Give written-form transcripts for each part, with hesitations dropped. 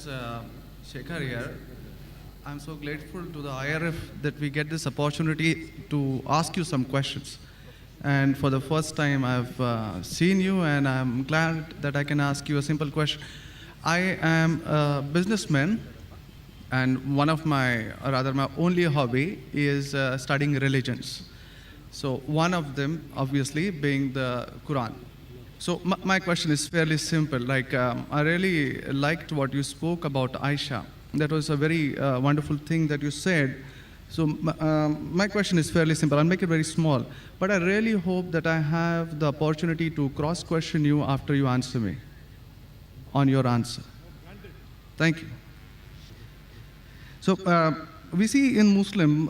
is Shekhar here. I'm so grateful to the IRF that we get this opportunity to ask you some questions. And for the first time, I've seen you, and I'm glad that I can ask you a simple question. I am a businessman, and one of my, or rather my only hobby is studying religions. So one of them, obviously, being the Quran. So my question is fairly simple. I really liked what you spoke about Aisha. That was a very wonderful thing that you said. So my question is fairly simple. I'll make it very small. But I really hope that I have the opportunity to cross-question you after you answer me on your answer. Thank you. So we see in Muslim,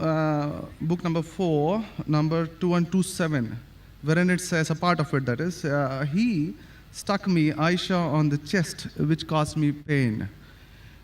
book number 4, number 2127, wherein it says, a part of it that is, he stuck me, Aisha, on the chest, which caused me pain.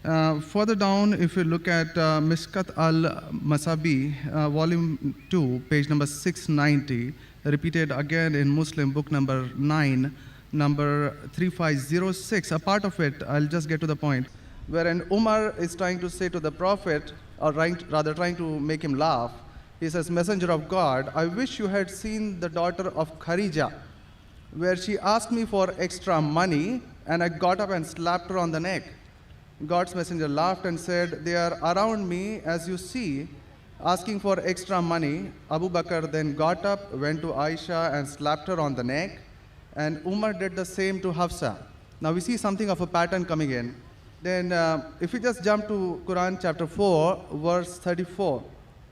Further down, if you look at Mishkat al-Masabi, volume 2, page number 690, repeated again in Muslim, book number 9, number 3506, a part of it, I'll just get to the point, wherein Umar is trying to say to the Prophet, or rather trying to make him laugh. He says, Messenger of God, I wish you had seen the daughter of Khadija, where she asked me for extra money, and I got up and slapped her on the neck. God's messenger laughed and said, they are around me, as you see, asking for extra money. Abu Bakr then got up, went to Aisha and slapped her on the neck, and Umar did the same to Hafsa. Now we see something of a pattern coming in. Then if we just jump to Quran chapter 4, verse 34,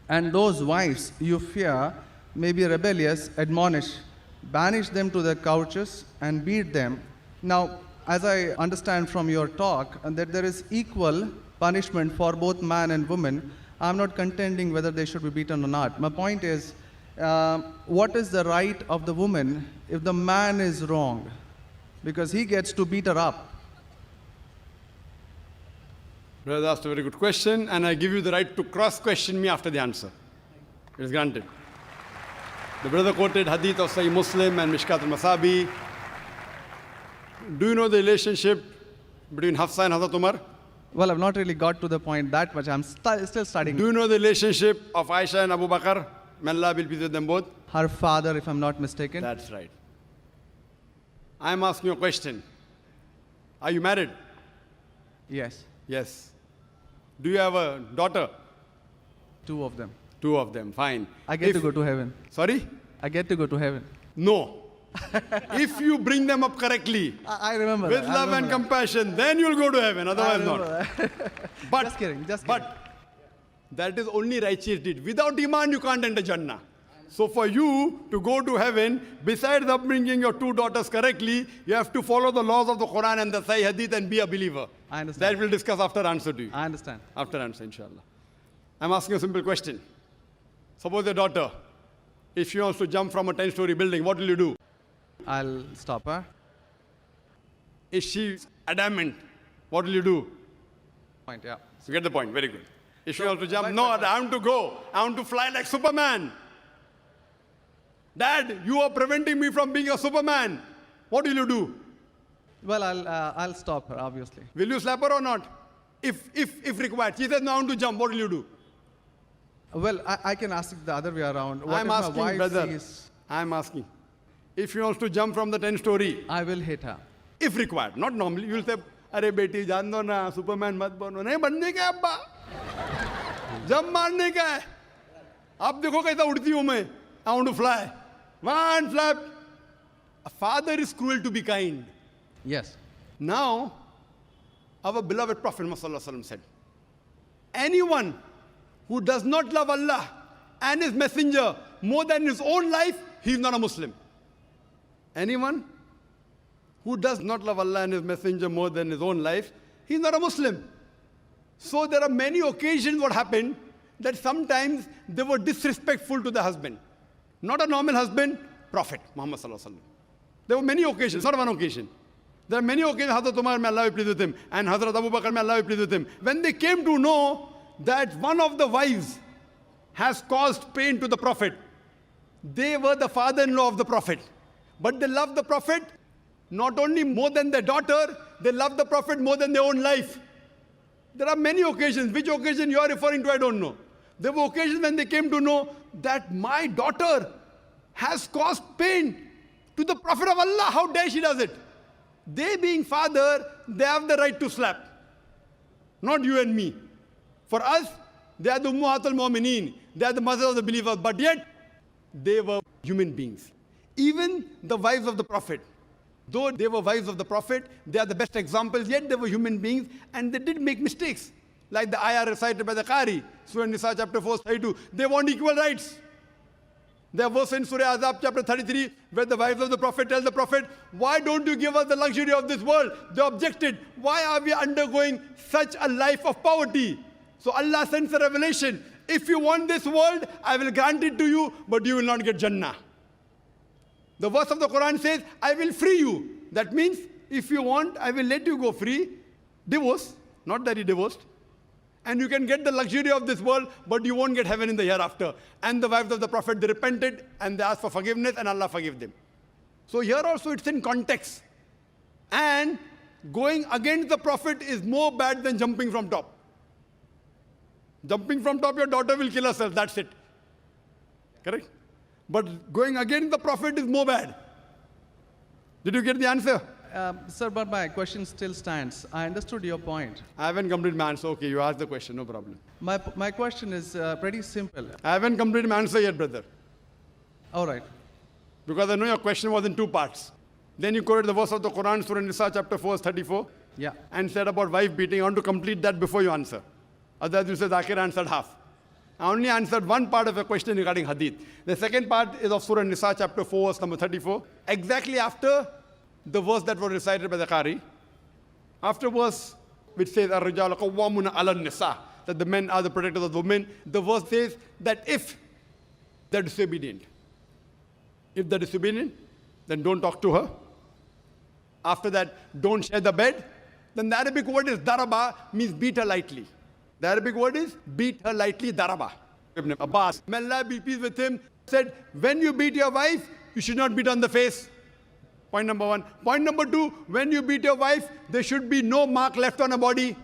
and those wives you fear may be rebellious, admonish, banish them to their couches and beat them. Now, as I understand from your talk, that there is equal punishment for both man and woman. I'm not contending whether they should be beaten or not. My point is, what is the right of the woman if the man is wrong? Because he gets to beat her up. Brother asked a very good question, and I give you the right to cross-question me after the answer. It is granted. The brother quoted hadith of Sahih Muslim and Mishkat al-Masabi. Do you know the relationship between Hafsa and Hazrat Umar? Well, I've not really got to the point that much. I'm still studying. Do you know the relationship of Aisha and Abu Bakr? May Allah be pleased with them both. Her father, if I'm not mistaken. That's right. I'm asking you a question. Are you married? Yes. Yes. Do you have a daughter? 2 of them. 2 of them, fine. I get to go to heaven. Sorry? I get to go to heaven. No. If you bring them up correctly, I remember with that. love and compassion, then you'll go to heaven, otherwise not. But, just kidding. But that is only righteous deed. Without iman, you can't enter Jannah. So for you to go to heaven, besides upbringing your 2 daughters correctly, you have to follow the laws of the Quran and the Sahih Hadith and be a believer. I understand. That we'll discuss after answer to you. I understand. After answer, inshallah. I'm asking a simple question. Suppose your daughter, if she wants to jump from a 10-story building, what will you do? I'll stop her. Is she adamant? What will you do? Point, yeah. So get the point, very good. If she wants to jump, no, I want to go. I want to fly like Superman. Dad, you are preventing me from being a Superman. What will you do? Well, I'll stop her, obviously. Will you slap her or not? If required. She says, no, I want to jump. What will you do? Well, I can ask it the other way around. What I'm if asking, my wife brother. sees... I'm asking. If she wants to jump from the 10-story. I will hit her. If required. Not normally. You will say, Arey beti, jaan do na, Superman mat bano. Nahi banne ka hai abba. Jump marne ka hai. Ab dekho kaisa udti hu main. I want to fly. One flap. A father is cruel to be kind. Yes. Now, our beloved Prophet Muhammad said, anyone who does not love Allah and His Messenger more than his own life, he is not a Muslim. Anyone who does not love Allah and His Messenger more than his own life, he is not a Muslim. So there are many occasions what happened that sometimes they were disrespectful to the husband. Not a normal husband, Prophet Muhammad sallallahu alaihi wasallam. There were many occasions, not one occasion. There are many occasions, Hazrat Umar, may Allah be pleased with him, and Hazrat Abu Bakr, may Allah be pleased with him. When they came to know that one of the wives has caused pain to the Prophet, they were the father-in-law of the Prophet. But they loved the Prophet not only more than their daughter, they loved the Prophet more than their own life. There are many occasions. Which occasion you are referring to, I don't know. There were occasions when they came to know that my daughter has caused pain to the Prophet of Allah. How dare she does it? They being father, they have the right to slap. Not you and me. For us, they are the Ummahatul Mu'mineen. They are the mothers of the believers. But yet, they were human beings. Even the wives of the Prophet. Though they were wives of the Prophet, they are the best examples, yet they were human beings and they did make mistakes. Like the ayah recited by the Qari, Surah Nisa chapter 4, 32. They want equal rights. There was in Surah Azab chapter 33, where the wives of the Prophet tell the Prophet, why don't you give us the luxury of this world? They objected, why are we undergoing such a life of poverty? So Allah sends a revelation. If you want this world, I will grant it to you, but you will not get Jannah. The verse of the Quran says, I will free you. That means, if you want, I will let you go free. Divorce, not that he divorced. And you can get the luxury of this world, but you won't get heaven in the hereafter. And the wives of the Prophet, they repented and they asked for forgiveness and Allah forgave them. So here also it's in context. And going against the Prophet is more bad than jumping from top. Jumping from top, your daughter will kill herself, that's it. Correct? But going against the Prophet is more bad. Did you get the answer? Sir, but my question still stands. I understood your point. I haven't completed my answer. Okay, you asked the question, no problem. My question is pretty simple. I haven't completed my answer yet, brother. All right. Because I know your question was in two parts. Then you quoted the verse of the Quran, Surah Nisa, chapter 4, verse 34. Yeah. And said about wife beating. I want to complete that before you answer. Otherwise, you said Zakir answered half. I only answered one part of your question regarding hadith. The second part is of Surah Nisa, chapter 4, verse number 34. Exactly after the verse that was recited by the Qari. After verse which says, Ar-Rijalu Qawwamuna 'ala an-Nisa, that the men are the protectors of the women. The verse says that if they're disobedient, then don't talk to her. After that, don't share the bed. Then the Arabic word is daraba, means beat her lightly. The Arabic word is beat her lightly, daraba. Ibn Abbas, may Allah be pleased with him, said, when you beat your wife, you should not beat on the face. Point number one. Point number two, when you beat your wife, there should be no mark left on her body.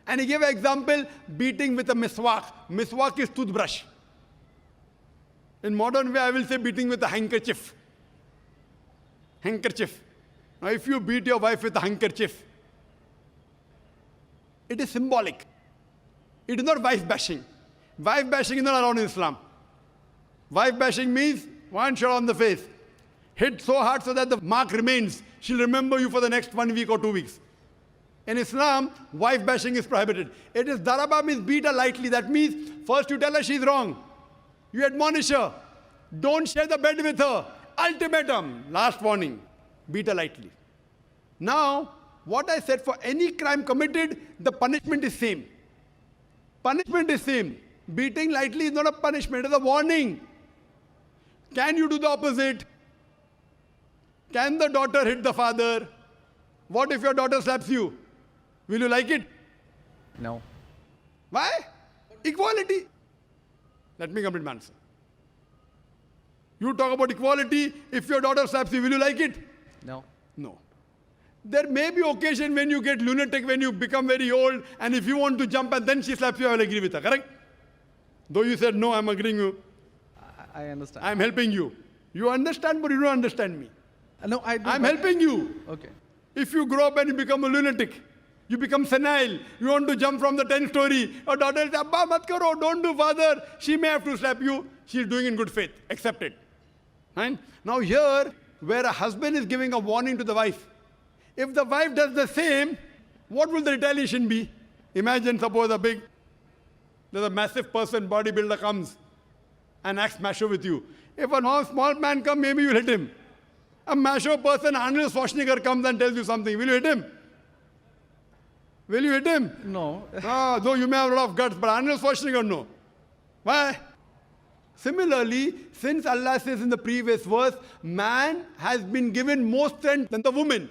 And he gave an example, beating with a miswak. Miswak is toothbrush. In modern way, I will say beating with a handkerchief. Handkerchief. Now, if you beat your wife with a handkerchief, it is symbolic. It is not wife bashing. Wife bashing is not allowed in Islam. Wife bashing means one shot on the face. Hit so hard so that the mark remains. She'll remember you for the next 1 week or 2 weeks. In Islam, wife bashing is prohibited. It is daraba, means beat her lightly. That means first you tell her she's wrong. You admonish her. Don't share the bed with her. Ultimatum. Last warning. Beat her lightly. Now, what I said, for any crime committed, the punishment is same. Punishment is same. Beating lightly is not a punishment, it is a warning. Can you do the opposite? Can the daughter hit the father? What if your daughter slaps you? Will you like it? No. Why? Equality. Let me complete my answer. You talk about equality. If your daughter slaps you, will you like it? No. No. There may be occasion when you get lunatic, when you become very old, and if you want to jump and then she slaps you, I will agree with her, correct? Though you said, no, I'm agreeing with you. I understand. I'm helping you. You understand, but you don't understand me. No, I do. I'm helping you. Okay. If you grow up and you become a lunatic, you become senile, you want to jump from the 10th story, your daughter says, Abba, mat karo, don't do, father. She may have to slap you. She's doing in good faith. Accept it. Right? Now here, where a husband is giving a warning to the wife, if the wife does the same, what will the retaliation be? Imagine, suppose there's a massive person, bodybuilder comes and acts macho with you. If a small man comes, maybe you'll hit him. A macho person, Arnold Schwarzenegger, comes and tells you something. Will you hit him? Will you hit him? No. Though you may have a lot of guts, but Arnold Schwarzenegger, no. Why? Similarly, since Allah says in the previous verse, man has been given more strength than the woman.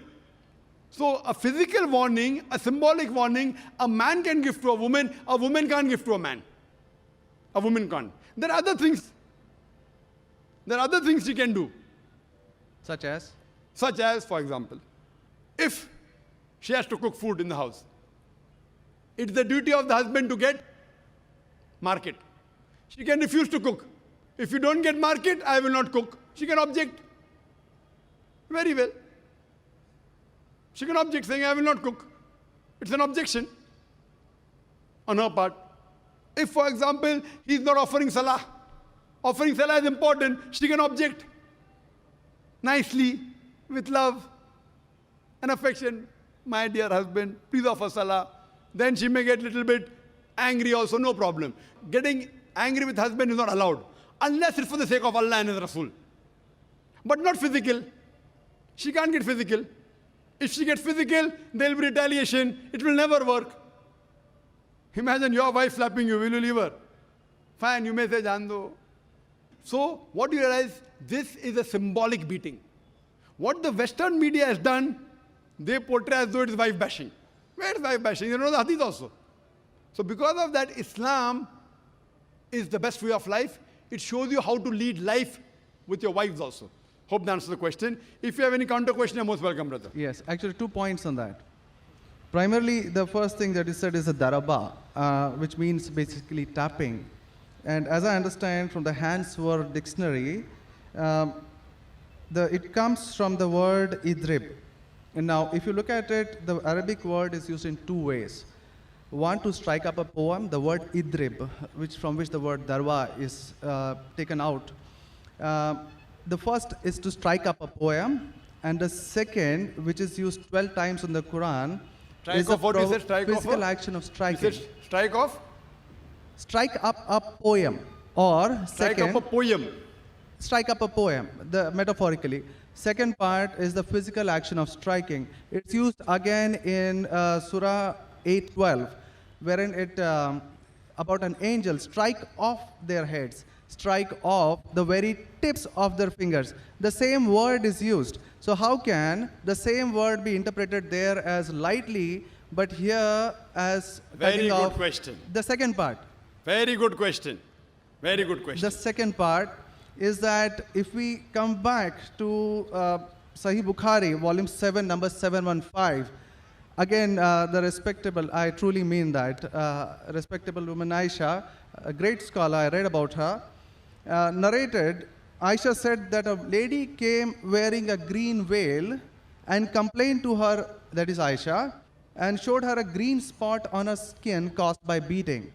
So a physical warning, a symbolic warning, a man can give to a woman can't give to a man. A woman can't. There are other things. There are other things she can do. Such as? Such as, for example, if she has to cook food in the house, It's the duty of the husband to get market. She can refuse to cook. If you don't get market, I will not cook. She can object. Very well. She can object saying, I will not cook. It's an objection on her part. If, for example, he's not offering salah is important, she can object nicely, with love and affection. My dear husband, please offer salah. Then she may get a little bit angry also, no problem. Getting angry with husband is not allowed, unless it's for the sake of Allah and His Rasul. But not physical. She can't get physical. If she gets physical, there will be retaliation. It will never work. Imagine your wife slapping you. Will you leave her? Fine, you may say, Jaan do. So, what do you realize? This is a symbolic beating. What the Western media has done, they portray as though it is wife bashing. Where is wife bashing? You know the hadith also. So, because of that, Islam is the best way of life. It shows you how to lead life with your wives also. Hope that answers the question. If you have any counter question, you're most welcome, brother. Yes, actually 2 points on that. Primarily, the first thing that you said is a daraba, which means basically tapping. And as I understand from the Hand's Word Dictionary, it comes from the word idrib. And now, if you look at it, the Arabic word is used in 2 ways. One, to strike up a poem, the word idrib, from which the word darwa is taken out. The first is to strike up a poem, and the second, which is used 12 times in the Quran, is a physical action of striking. Strike off? Strike up a poem, or strike up a poem. Strike up a poem, metaphorically. Second part is the physical action of striking. It's used again in Surah 8:12, wherein it about an angel strike off their heads, strike off the very tips of their fingers. The same word is used. So how can the same word be interpreted there as lightly, but here as very good question. The second part. Very good question. Very good question. The second part is that if we come back to Sahih Bukhari, volume 7, number 715, again, the respectable, I truly mean that, respectable woman Aisha, a great scholar, I read about her, narrated, Aisha said that a lady came wearing a green veil and complained to her, that is Aisha, and showed her a green spot on her skin caused by beating.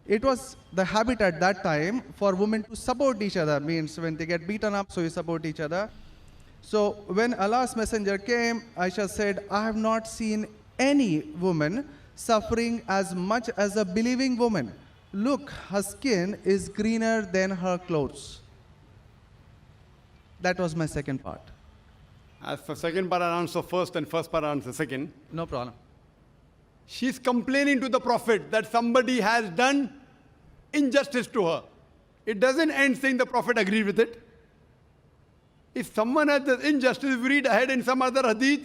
It was the habit at that time for women to support each other, means when they get beaten up, so you support each other. So when Allah's messenger came, Aisha said, I have not seen any woman suffering as much as a believing woman. Look, her skin is greener than her clothes. That was my second part. As for second part, I answer first, and first part, I answer second. No problem. She's complaining to the Prophet that somebody has done injustice to her. It doesn't end saying the Prophet agreed with it. If someone has done injustice, if we read ahead in some other hadith,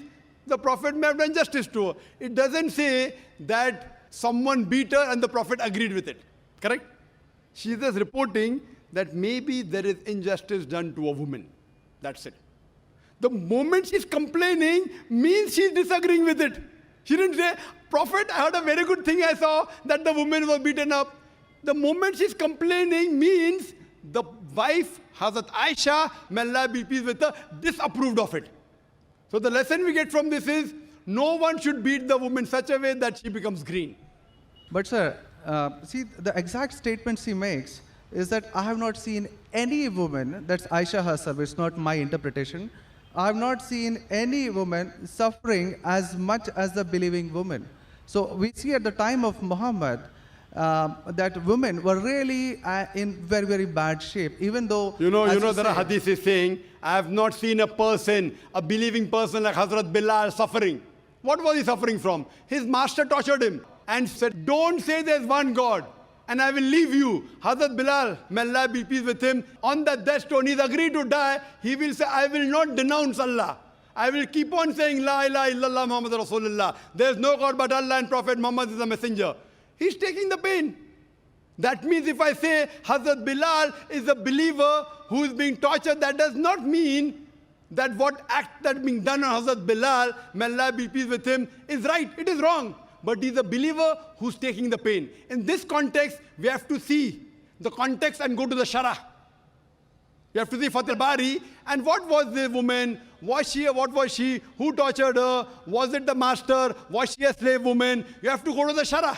the Prophet may have done justice to her. It doesn't say that someone beat her and the Prophet agreed with it. Correct? She is just reporting that maybe there is injustice done to a woman. That's it. The moment she's complaining means she's disagreeing with it. She didn't say, Prophet, I heard a very good thing I saw, that the woman was beaten up. The moment she's complaining means the wife, Hazrat Aisha, may Allah be pleased with her, disapproved of it. So the lesson we get from this is, no one should beat the woman such a way that she becomes green. But sir, see, the exact statement she makes is that I have not seen any woman, that's Aisha herself, it's not my interpretation, I have not seen any woman suffering as much as the believing woman. So we see at the time of Muhammad that women were really in very, very bad shape, even though... You know there are hadith saying, I have not seen a person, a believing person like Hazrat Bilal suffering. What was he suffering from? His master tortured him and said, don't say there's one God and I will leave you. Hazrat Bilal, may Allah be pleased with him, on that death stone, he's agreed to die. He will say, I will not denounce Allah. I will keep on saying, La ilaha illallah Muhammad Rasulullah. There's no God but Allah and Prophet Muhammad is a messenger. He's taking the pain. That means if I say Hazrat Bilal is a believer who is being tortured, that does not mean that what act that being done on Hazrat Bilal, may Allah be pleased with him, is right. It is wrong. but he's a believer who's taking the pain. In this context, we have to see the context and go to the Shara. You have to see Fath al-Bari, and what was the woman? What was she? Who tortured her? Was it the master? Was she a slave woman? You have to go to the Shara.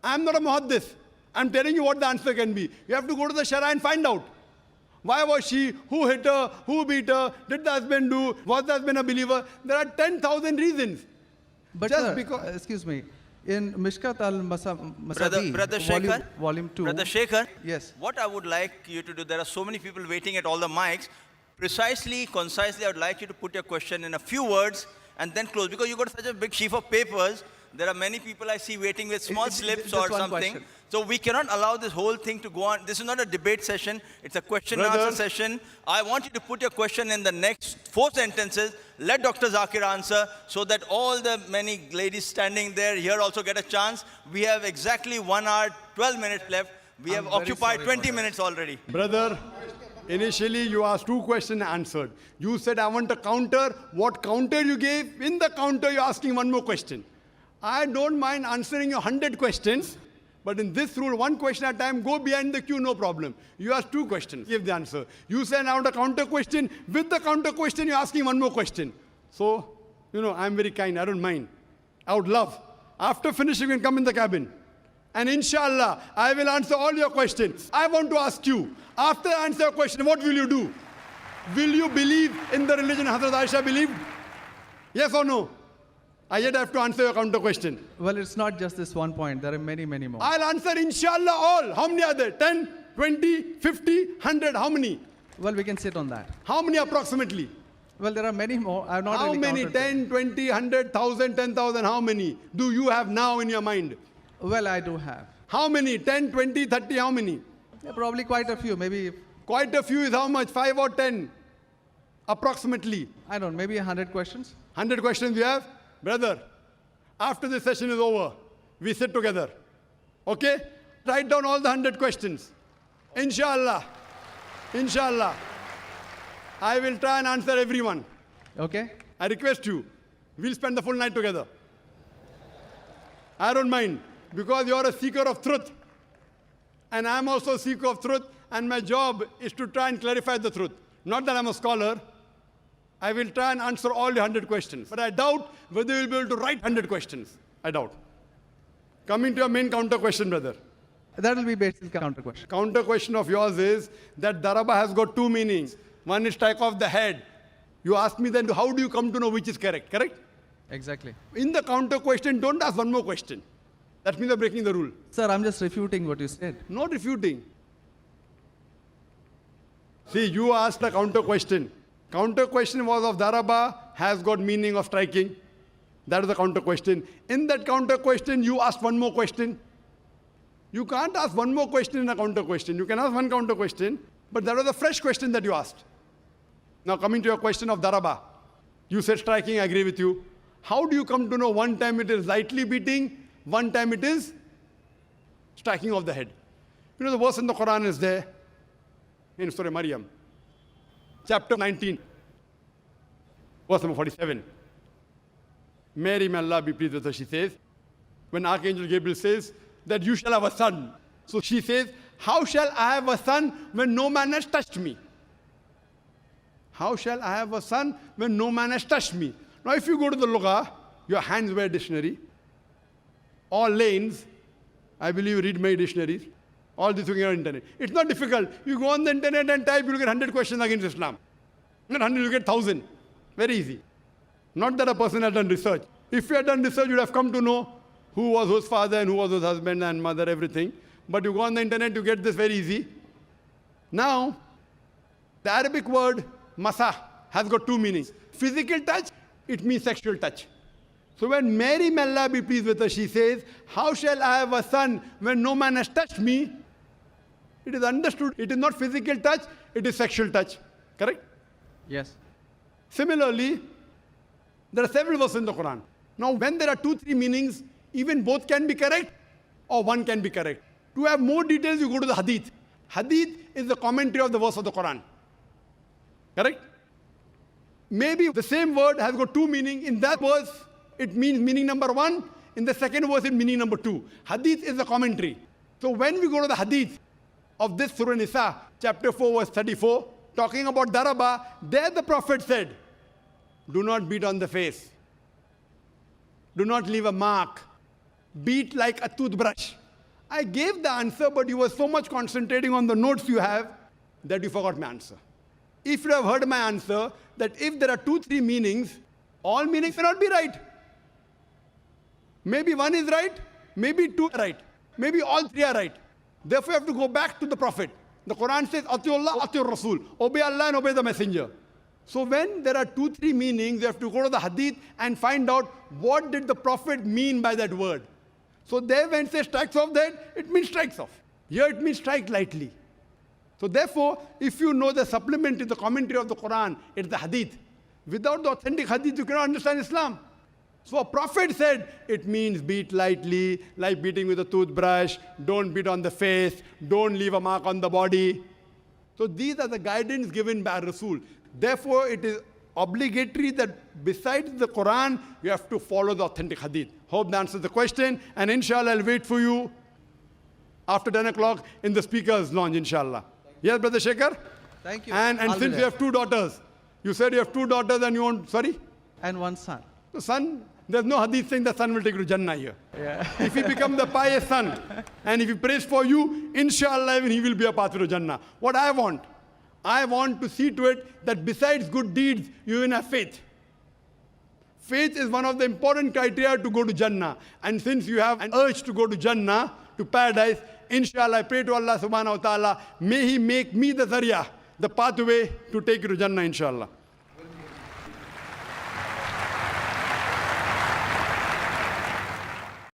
I'm not a muhaddith. I'm telling you what the answer can be. You have to go to the Shara and find out. Why was she? Who hit her? Who beat her? Did the husband do? Was the husband a believer? There are 10,000 reasons. But Just sir, because- excuse me, in Mishkat al-Masabi, Brother Shekhar, volume 2. Brother Shekhar, Yes. what I would like you to do, there are so many people waiting at all the mics. Precisely, concisely, I would like you to put your question in a few words and then close. Because you got such a big sheaf of papers, there are many people I see waiting with small slips just or one something. question. So we cannot allow this whole thing to go on. This is not a debate session. It's a question and Brother. answer session. I want you to put your question in the next 4 sentences. Let Dr. Zakir answer so that all the many ladies standing there here also get a chance. We have exactly 1 hour, 12 minutes left. We have very occupied sorry 20 about minutes already. Brother, initially you asked 2 questions answered. You said, I want a counter. What counter you gave? In the counter, you're asking 1 more question. I don't mind answering your 100 questions, but in this rule, 1 question at a time, go behind the queue, no problem. You asked 2 questions, give the answer. You said, I want a counter question. With the counter question, you're asking 1 more question. So, I'm very kind, I don't mind. I would love. After finishing, you can come in the cabin. And inshallah, I will answer all your questions. I want to ask you, after I answer your question, what will you do? Will you believe in the religion Hazrat Aisha believed? Yes or no? I yet have to answer your counter question. Well, it's not just this one point. There are many, many more. I'll answer inshallah all. How many are there? 10, 20, 50, 100? How many? Well, we can sit on that. How many approximately? Well, there are many more. I have not How really many? counted them. 10, 20, 100, 1,000, 10,000? How many do you have now in your mind? Well, I do have. How many? 10, 20, 30? How many? Yeah, probably quite a few. Maybe, Quite a few is how much? 5 or 10? Approximately. I don't know, maybe 100 questions. 100 questions you have? Brother, after this session is over, we sit together. Okay? Write down all the 100 questions. Inshallah. Inshallah. I will try and answer everyone. Okay? I request you. We'll spend the full night together. I don't mind, because you're a seeker of truth. And I'm also a seeker of truth, and my job is to try and clarify the truth. Not that I'm a scholar. I will try and answer all your 100 questions. But I doubt whether you'll be able to write 100 questions. I doubt. Coming to your main counter question, brother. That will be basic counter question. Counter question of yours is that daraba has got 2 meanings. One is strike off the head. You ask me then, how do you come to know which is correct? Correct? Exactly. In the counter question, don't ask 1 more question. That means you're breaking the rule. Sir, I'm just refuting what you said. Not refuting. See, you asked a counter question. Counter question was of daraba has got meaning of striking. That is the counter question. In that counter question, you asked 1 more question. You can't ask 1 more question in a counter question. You can ask 1 counter question, but that was a fresh question that you asked. Now coming to your question of daraba. You said striking, I agree with you. How do you come to know one time it is lightly beating, one time it is striking of the head? The verse in the Quran is there in Surah Maryam, chapter 19, verse number 47. Mary, may Allah be pleased with her, she says, when Archangel Gabriel says that you shall have a son. So she says, how shall I have a son when no man has touched me? How shall I have a son when no man has touched me? Now if you go to the Lugha, your hands wear dictionary, all lanes, I believe you read my dictionaries, all this you can get on the internet. It's not difficult. You go on the internet and type, you'll get 100 questions against Islam. Not 100, you'll get 1,000. Very easy. Not that a person has done research. If you had done research, you'd have come to know who was whose father and who was whose husband and mother, everything. But you go on the internet, you get this very easy. Now, the Arabic word masa has got 2 meanings. Physical touch, it means sexual touch. So when Mary, may Allah be pleased with her, she says, how shall I have a son when no man has touched me? It is understood. It is not physical touch, it is sexual touch. Correct? Yes. Similarly, there are several verses in the Quran. Now, when there are 2, 3 meanings, even both can be correct or one can be correct. To have more details, you go to the Hadith. Hadith is the commentary of the verse of the Quran. Correct? Maybe the same word has got 2 meanings. In that verse, it means meaning number 1. In the second verse, in meaning number 2. Hadith is the commentary. So when we go to the hadith of this Surah Nisa, chapter 4, verse 34, talking about daraba, there the Prophet said, do not beat on the face. Do not leave a mark. Beat like a toothbrush. I gave the answer, but you were so much concentrating on the notes you have that you forgot my answer. If you have heard my answer, that if there are 2-3 meanings, all meanings may not be right. Maybe one is right, maybe 2 are right, maybe all 3 are right. Therefore, you have to go back to the Prophet. The Quran says, Atiullah, Atiur Rasul. Obey Allah and obey the Messenger. So when there are 2-3 meanings, you have to go to the hadith and find out what did the Prophet mean by that word. So there when it says strikes off that, it means strikes off. Here it means strike lightly. So therefore, if you know the supplement to the commentary of the Quran, it's the hadith. Without the authentic hadith, you cannot understand Islam. So a prophet said, it means beat lightly, like beating with a toothbrush, don't beat on the face, don't leave a mark on the body. So these are the guidance given by Rasul. Therefore, it is obligatory that besides the Quran, you have to follow the authentic hadith. Hope that answers the question, and inshallah, I'll wait for you after 10 o'clock in the speaker's lounge, inshallah. Yes, Brother Shekhar? Thank you. And All the since you best. have 2 daughters, you said you have 2 daughters and you want, sorry? And one son. The son, there's no hadith saying the son will take you to Jannah here. Yeah. If he becomes the pious son, and if he prays for you, inshallah, even he will be a path to Jannah. What I want to see to it that besides good deeds, you even have faith. Faith is one of the important criteria to go to Jannah. And since you have an urge to go to Jannah, to paradise, inshallah, I pray to Allah subhanahu wa ta'ala, may He make me the zarya, the pathway to take you to Jannah, inshallah.